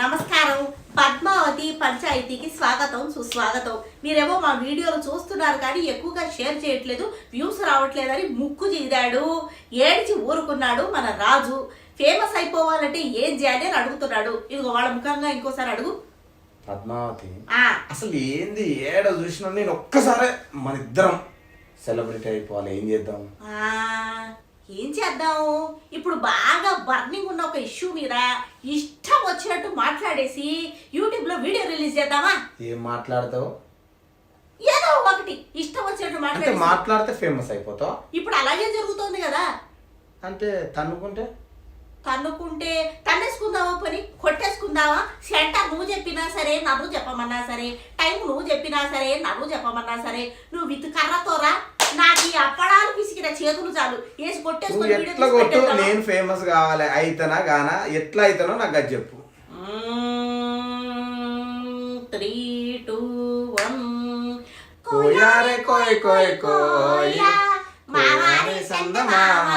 నమస్కారం. పద్మావతి పంచాయతీకి స్వాగతం, సుస్వాగతం. మీరేమో మా వీడియోలు చూస్తున్నారు కానీ ఎక్కువగా షేర్ చేయట్లేదు, వ్యూస్ రావట్లేదని ముక్కు చీదాడు, ఏడిచి ఊరుకున్నాడు మన రాజు. ఫేమస్ అయిపోవాలంటే ఏం చేయాలి అని అడుగుతున్నాడు. ఇదిగో వాళ్ళ ముఖంగా ఇంకోసారి అడుగు. పద్మావతి అసలు ఏంది ఏడ చూసినా నేను ఒక్కసారే మన ఇద్దరం సెలబ్రిటీ అయిపోవాలి. ఏం చేద్దాం? ఏం చేద్దాము? ఇప్పుడు బాగా బర్నింగ్ ఉన్న ఒక ఇష్యూ మీద ఇష్టం వచ్చినట్టు మాట్లాడేసి యూట్యూబ్ లో వీడియో రిలీజ్ చేద్దామా? ఏం మాట్లాడతావు? ఏదో ఒకటి ఇష్టం వచ్చినట్టు మాట్లాడితే ఫేమస్ అయిపోతావు. ఇప్పుడు అలాగే జరుగుతోంది కదా. అంటే తన్నుకుంటే తన్నేసుకుందామా, పని కొట్టేసుకుందామా? సెంటర్ నువ్వు చెప్పినా సరే, నన్ను చెప్పమన్నా సరే, టైం నువ్వు చెప్పినా సరే, నన్ను చెప్పమన్నా సరే, నువ్వు విత్ కర్రతోరా నాకు ఈ అప్పడాలు పిసికిన చేతులు చాలు వేసి కొట్టేసుకొని ఎట్లా కొట్టు, నేను ఫేమస్ కావాలి అయితేనా గానా ఎట్లా అయితేనో నాకు అది చెప్పు. 3, 2, 1 కోయారే కోయ్ కోయ్ కోయ్ మావారి సందమామ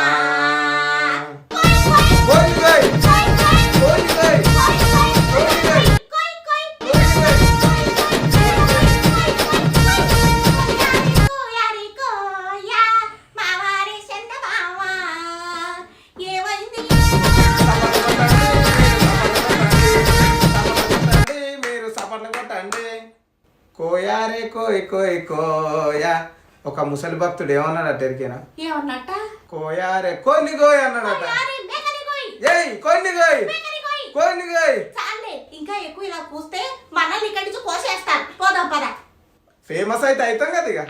కోయారే కోయ్ కోయ్ కోయా. ఒక ముసలి భక్తుడు ఏమన్నాడట ఎరికేనా? ఏమన్నట్ట? కోయారే కొన్ని కోయ్ అన్నాడట. ఏయ్ కొన్ని కోయ్ కొన్ని కోయ్. చాలే, ఇంకా ఎక్కువ ఇలా కూస్తే మనల్ని ఇక్కడి నుంచి కోసేస్తాను. పోదాం పద. ఫేమస్ అయితే అవుతాం కదా ఇక.